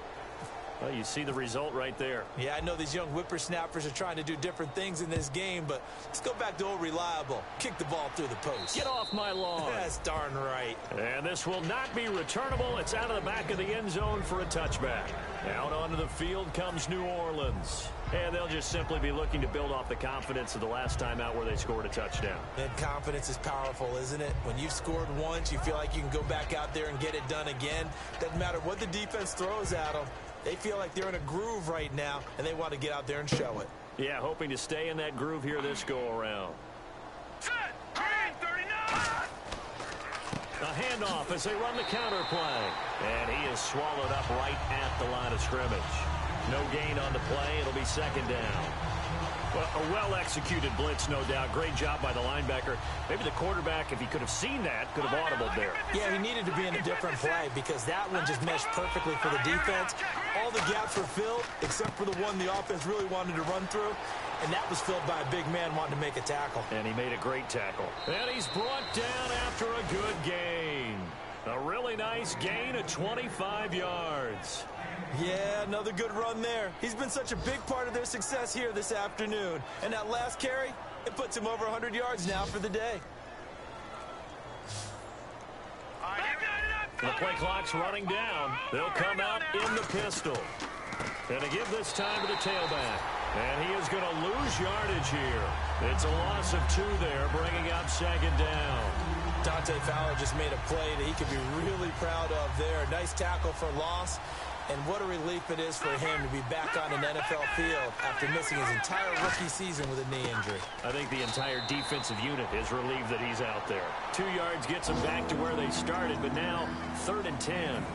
Well, you see the result right there. Yeah, I know these young whippersnappers are trying to do different things in this game, but let's go back to old reliable. Kick the ball through the post. Get off my lawn. That's darn right. And this will not be returnable. It's out of the back of the end zone for a touchback. Out onto the field comes New Orleans. And they'll just simply be looking to build off the confidence of the last time out where they scored a touchdown. And confidence is powerful, isn't it? When you've scored once, you feel like you can go back out there and get it done again. Doesn't matter what the defense throws at them. They feel like they're in a groove right now, and they want to get out there and show it. Yeah, hoping to stay in that groove here this go-around. Set. Green 39. A handoff as they run the counter play. And he is swallowed up right at the line of scrimmage. No gain on the play. It'll be 2nd down. Well, a well-executed blitz, no doubt. Great job by the linebacker. Maybe the quarterback, if he could have seen that, could have audibled there. Yeah, he needed to be in a different play because that one just meshed perfectly for the defense. All the gaps were filled except for the one the offense really wanted to run through, and that was filled by a big man wanting to make a tackle. And he made a great tackle. And he's brought down after a good gain. A really nice gain of 25 yards. Yeah, another good run there. He's been such a big part of their success here this afternoon. And that last carry, it puts him over 100 yards now for the day. The play clock's running down. They'll come out in the pistol. And to give this time to the tailback. And he is going to lose yardage here. It's a loss of 2 there, bringing up 2nd down. Dante Fowler just made a play that he could be really proud of there. Nice tackle for loss. And what a relief it is for him to be back on an NFL field after missing his entire rookie season with a knee injury. I think the entire defensive unit is relieved that he's out there. 2 yards gets them back to where they started, but now 3rd and 10.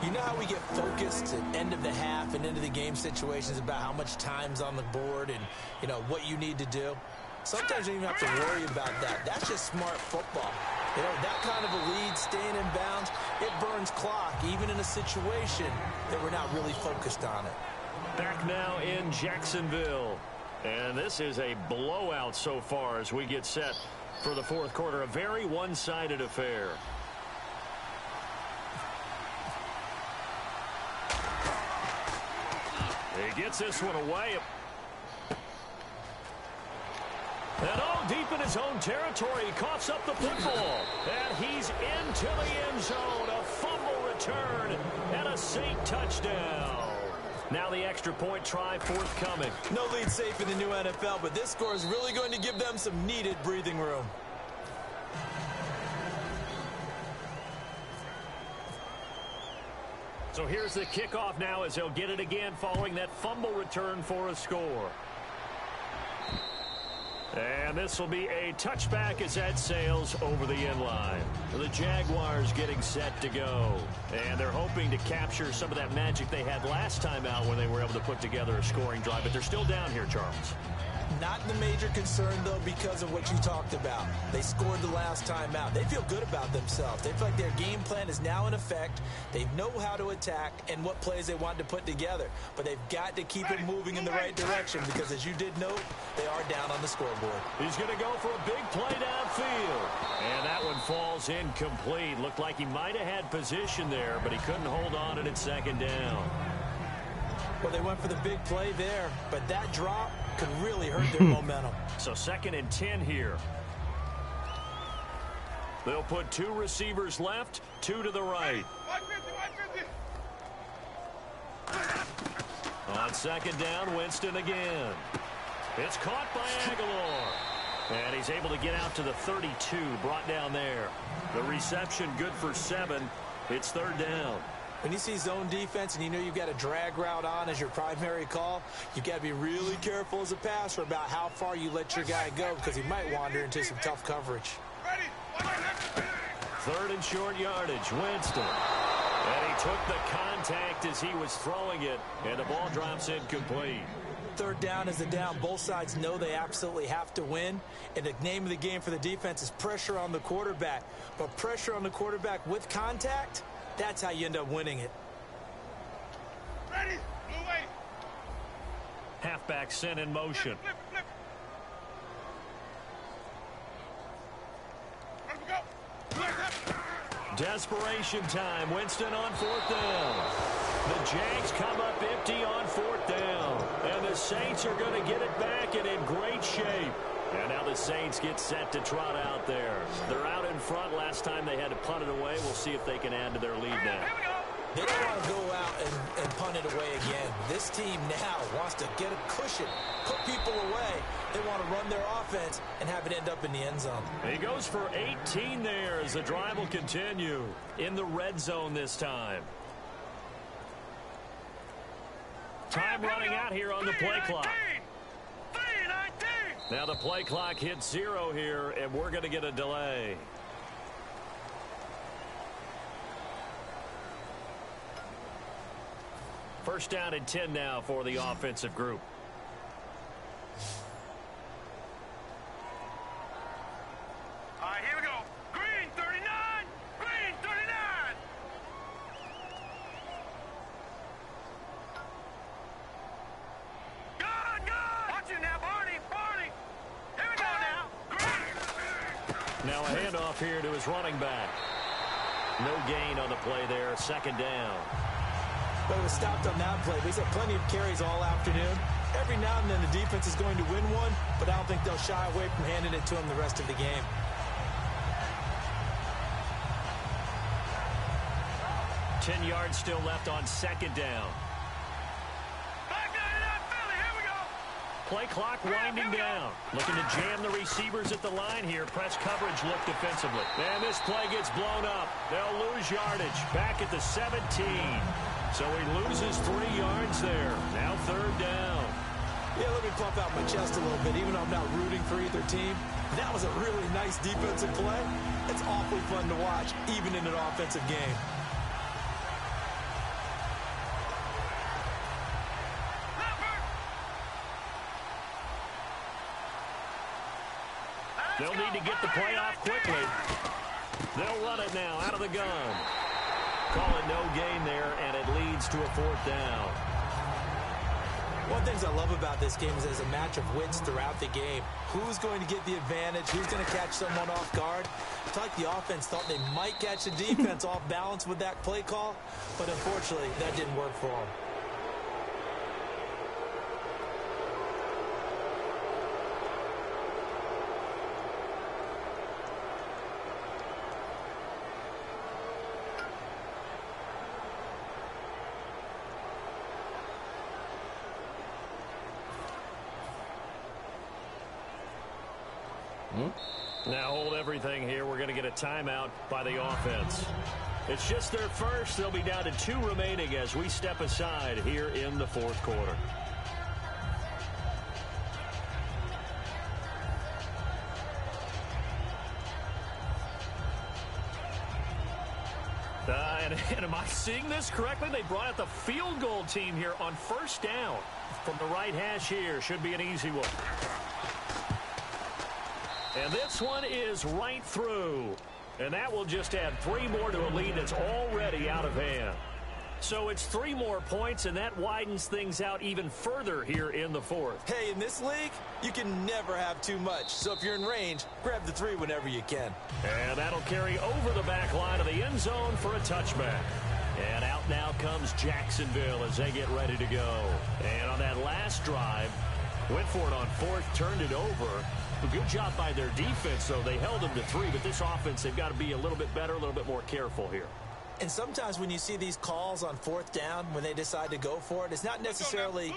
You know how we get focused at end of the half and into the game situations about how much time's on the board and, you know, what you need to do? Sometimes you don't even have to worry about that. That's just smart football. You know, that kind of a lead, staying in bounds, it burns clock, even in a situation that we're not really focused on it. Back now in Jacksonville. And this is a blowout so far as we get set for the fourth quarter. A very one-sided affair. He gets this one away. And all deep in his own territory, he coughs up the football. And he's into the end zone. A fumble return and a Saint touchdown. Now the extra point try forthcoming. No lead safe in the new NFL, but this score is really going to give them some needed breathing room. So here's the kickoff now as they'll get it again following that fumble return for a score. And this will be a touchback as that sails over the end line. The Jaguars getting set to go. And they're hoping to capture some of that magic they had last time out when they were able to put together a scoring drive. But they're still down here, Charles. Not the major concern, though, because of what you talked about. They scored the last time out. They feel good about themselves. They feel like their game plan is now in effect. They know how to attack and what plays they want to put together. But they've got to keep it moving in the right direction because, as you did note, they are down on the scoreboard. He's going to go for a big play downfield. And that one falls incomplete. Looked like he might have had position there, but he couldn't hold on it at second down. Well, they went for the big play there, but that drop could really hurt their momentum. So 2nd and 10 here. They'll put 2 receivers left, 2 to the right. On 2nd down, Winston again. It's caught by Aguilar. And he's able to get out to the 32, brought down there. The reception good for 7. It's 3rd down. When you see zone defense and you know you've got a drag route on as your primary call, you've got to be really careful as a passer about how far you let your guy go because he might wander into some tough coverage. 3rd and short yardage, Winston. And he took the contact as he was throwing it, and the ball drops incomplete. 3rd down is the down. Both sides know they absolutely have to win, and the name of the game for the defense is pressure on the quarterback. But pressure on the quarterback with contact, that's how you end up winning it. Ready, blue way. Halfback sent in motion. Flip, flip, flip. Let him go. Desperation time. Winston on 4th down. The Jags come up empty on 4th down. And the Saints are going to get it back and in great shape. And now the Saints get set to trot out there. They're out in front. Last time they had to punt it away. We'll see if they can add to their lead now. They don't want to go out and punt it away again. This team now wants to get a cushion, put people away. They want to run their offense and have it end up in the end zone. He goes for 18 there as the drive will continue in the red zone this time. Time running out here on the play clock. Now the play clock hits 0 here, and we're going to get a delay. First down and 10 now for the offensive group. All right, here we go. Green 39. Green 39. Good, good. Watch it now, Barney. Barney. Here we go now. Green. Now a handoff here to his running back. No gain on the play there. 2nd down. But it was stopped on that play. He's had plenty of carries all afternoon. Every now and then the defense is going to win one, but I don't think they'll shy away from handing it to him the rest of the game. Ten yards still left on 2nd down. Play clock winding down. Looking to jam the receivers at the line here. Press coverage look defensively. And this play gets blown up. They'll lose yardage. Back at the 17. So he loses 3 yards there. Now 3rd down. Yeah, let me pump out my chest a little bit, even though I'm not rooting for either team. That was a really nice defensive play. It's awfully fun to watch, even in an offensive game. They'll need to get the play off quickly. They'll run it now out of the gun. Call it no gain there, and it leads to a 4th down. One of the things I love about this game is there's a match of wits throughout the game. Who's going to get the advantage? Who's going to catch someone off guard? It's like the offense thought they might catch the defense off balance with that play call, but unfortunately, that didn't work for them. Now hold everything here. We're going to get a timeout by the offense. It's just their first. They'll be down to 2 remaining as we step aside here in the 4th quarter. And am I seeing this correctly? They brought out the field goal team here on 1st down. From the right hash here. Should be an easy one. And this one is right through. And that will just add 3 more to a lead that's already out of hand. So it's 3 more points, and that widens things out even further here in the 4th. Hey, in this league, you can never have too much. So if you're in range, grab the 3 whenever you can. And that'll carry over the back line of the end zone for a touchback. And out now comes Jacksonville as they get ready to go. And on that last drive, went for it on 4th, turned it over. A good job by their defense, though. They held them to 3, but this offense, they've got to be a little bit better, a little bit more careful here. And sometimes when you see these calls on 4th down, when they decide to go for it, it's not necessarily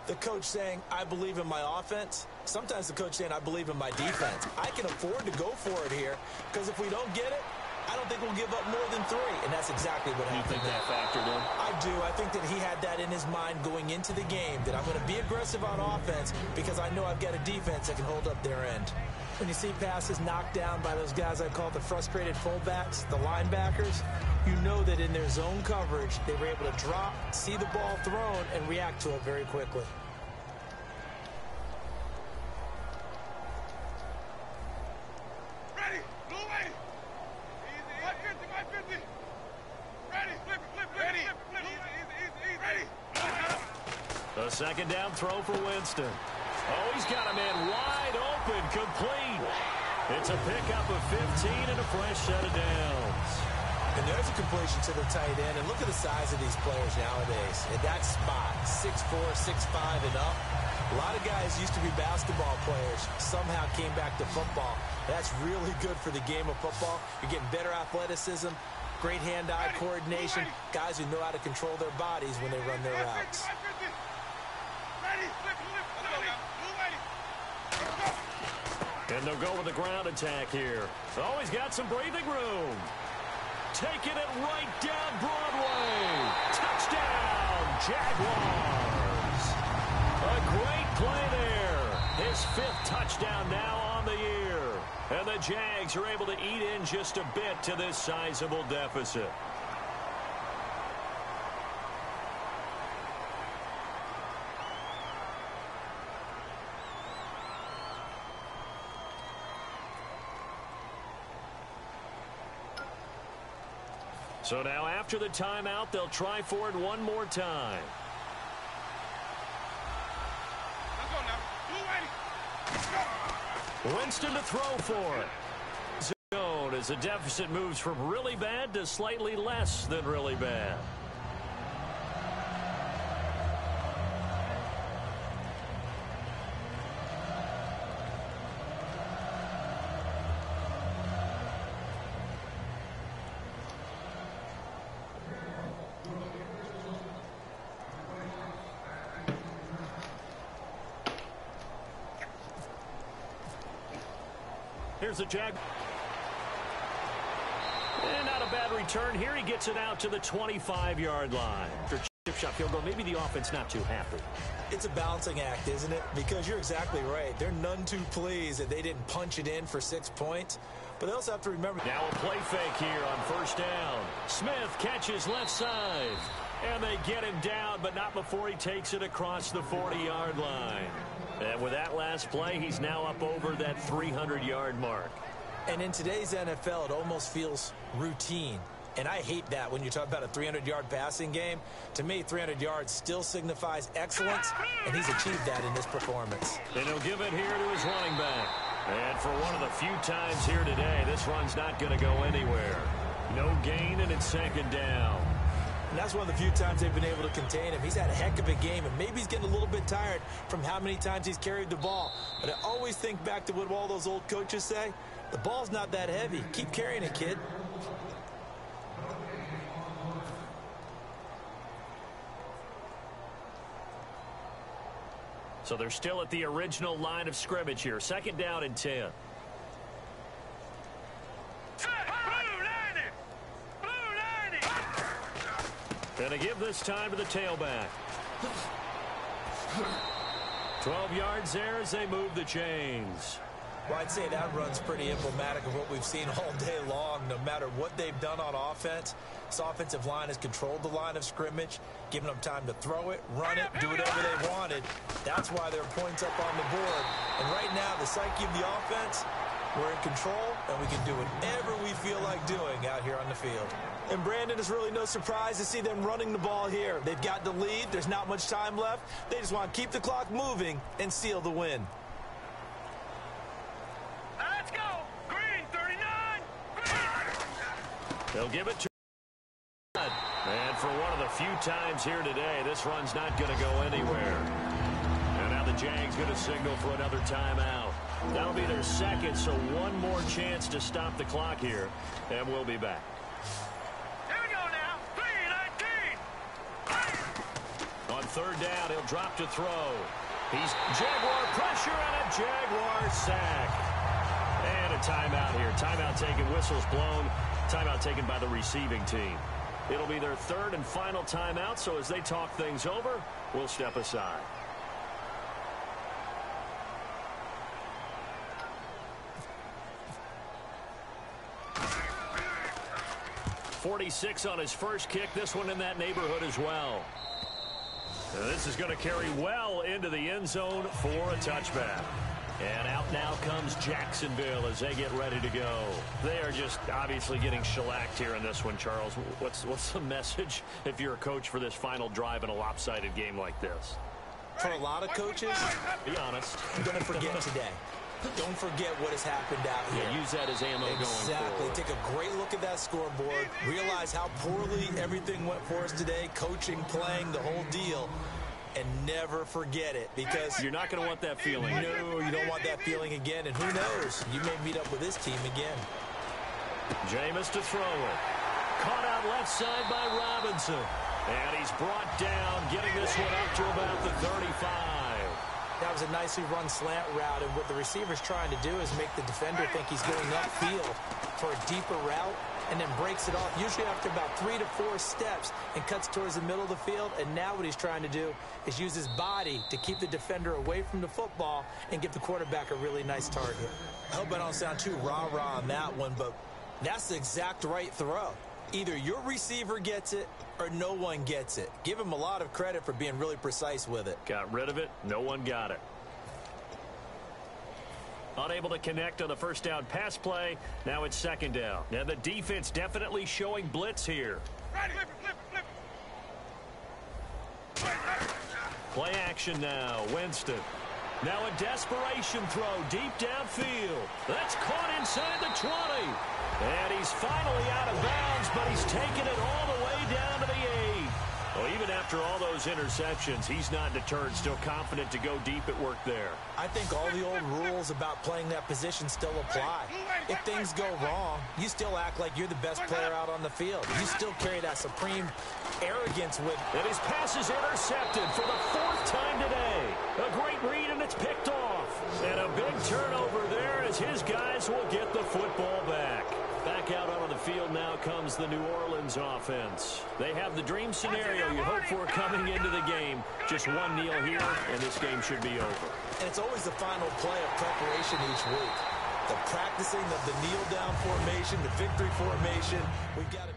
the coach saying, I believe in my offense. Sometimes the coach saying, I believe in my defense. I can afford to go for it here, because if we don't get it, I don't think we'll give up more than 3, and that's exactly what happened. You think that factored in? I do. I think that he had that in his mind going into the game, that I'm going to be aggressive on offense because I know I've got a defense that can hold up their end. When you see passes knocked down by those guys I call the frustrated fullbacks, the linebackers, you know that in their zone coverage, they were able to drop, see the ball thrown, and react to it very quickly. A 2nd down throw for Winston. Oh, he's got a man wide open, complete. It's a pickup of 15 and a fresh set of downs. And there's a completion to the tight end. And look at the size of these players nowadays. At that spot, 6'4", 6'5", and up. A lot of guys used to be basketball players, somehow came back to football. That's really good for the game of football. You're getting better athleticism, great hand-eye coordination, guys who know how to control their bodies when they run their routes. And they'll go with the ground attack here. Oh, he's got some breathing room. Taking it right down Broadway. Touchdown, Jaguars. A great play there. His 5th touchdown now on the year. And the Jags are able to eat in just a bit to this sizable deficit. So now after the timeout, they'll try for it one more time. Winston to throw for it. Zone as the deficit moves from really bad to slightly less than really bad. Here's the Jag. And not a bad return here. He gets it out to the 25-yard line. For chip shot field goal, maybe the offense not too happy. It's a balancing act, isn't it? Because you're exactly right. They're none too pleased that they didn't punch it in for 6 points. But they also have to remember. Now a play fake here on 1st down. Smith catches left side. And they get him down, but not before he takes it across the 40-yard line. And with that last play, he's now up over that 300-yard mark. And in today's NFL, it almost feels routine. And I hate that when you talk about a 300-yard passing game. To me, 300 yards still signifies excellence, and he's achieved that in this performance. And he'll give it here to his running back. And for one of the few times here today, this run's not going to go anywhere. No gain, and it's second down. And that's one of the few times they've been able to contain him. He's had a heck of a game, and maybe he's getting a little bit tired from how many times he's carried the ball. But I always think back to what all those old coaches say. The ball's not that heavy. Keep carrying it, kid. So they're still at the original line of scrimmage here. Second down and 10. And to give this time to the tailback. 12 yards there as they move the chains. Well, I'd say that run's pretty emblematic of what we've seen all day long. No matter what they've done on offense, this offensive line has controlled the line of scrimmage, giving them time to throw it, run it, do whatever they wanted. That's why there are points up on the board. And right now, the psyche of the offense, we're in control, and we can do whatever we feel like doing out here on the field. And Brandon, is really no surprise to see them running the ball here. They've got the lead. There's not much time left. They just want to keep the clock moving and seal the win. Let's go. Green, 39. Green. They'll give it to. And for one of the few times here today, this run's not going to go anywhere. And now the Jags going to signal for another timeout. That'll be their second, so one more chance to stop the clock here. And we'll be back. Here we go now. 3-19. On third down, he'll drop to throw. He's Jaguar pressure and a Jaguar sack. And a timeout here. Timeout taken, whistles blown. Timeout taken by the receiving team. It'll be their third and final timeout, so as they talk things over, we'll step aside. 46 on his first kick. This one in that neighborhood as well. And this is going to carry well into the end zone for a touchback. And out now comes Jacksonville as they get ready to go. They are just obviously getting shellacked here in this one, Charles. What's the message if you're a coach for this final drive in a lopsided game like this? For a lot of coaches, be honest, I'm going to forget today. Don't forget what has happened out here. Yeah, use that as ammo going forward. Take a great look at that scoreboard. Realize how poorly everything went for us today. Coaching, playing, the whole deal. And never forget it, because you're not going to want that feeling. No, you don't want that feeling again. And who knows? You may meet up with this team again. Jameis to throw it. Caught out left side by Robinson. And he's brought down, getting this one up to about the 35. That was a nicely run slant route, and what the receiver's trying to do is make the defender think he's going upfield for a deeper route, and then breaks it off, usually after about 3 to 4 steps, and cuts towards the middle of the field. And now what he's trying to do is use his body to keep the defender away from the football and give the quarterback a really nice target. I hope I don't sound too rah-rah on that one, but that's the exact right throw. Either your receiver gets it or no one gets it. Give him a lot of credit for being really precise with it. Got rid of it. No one got it. Unable to connect on the first down pass play. Now it's second down. Now the defense definitely showing blitz here. Play action now. Winston. Now a desperation throw deep downfield. That's caught inside the 20. And he's finally out of bounds, but he's taken it all the way down to the 8. Well, even after all those interceptions, he's not deterred, still confident to go deep at work there. I think all the old rules about playing that position still apply. If things go wrong, you still act like you're the best player out on the field. You still carry that supreme arrogance with. And his pass is intercepted for the 4th time today. A great read, and it's picked off. And a big turnover there as his guys will get the football back. Back out on the field now comes the New Orleans offense. They have the dream scenario you hope for coming into the game. Just one kneel here, and this game should be over. And it's always the final play of preparation each week. The practicing of the kneel-down formation, the victory formation. We've got to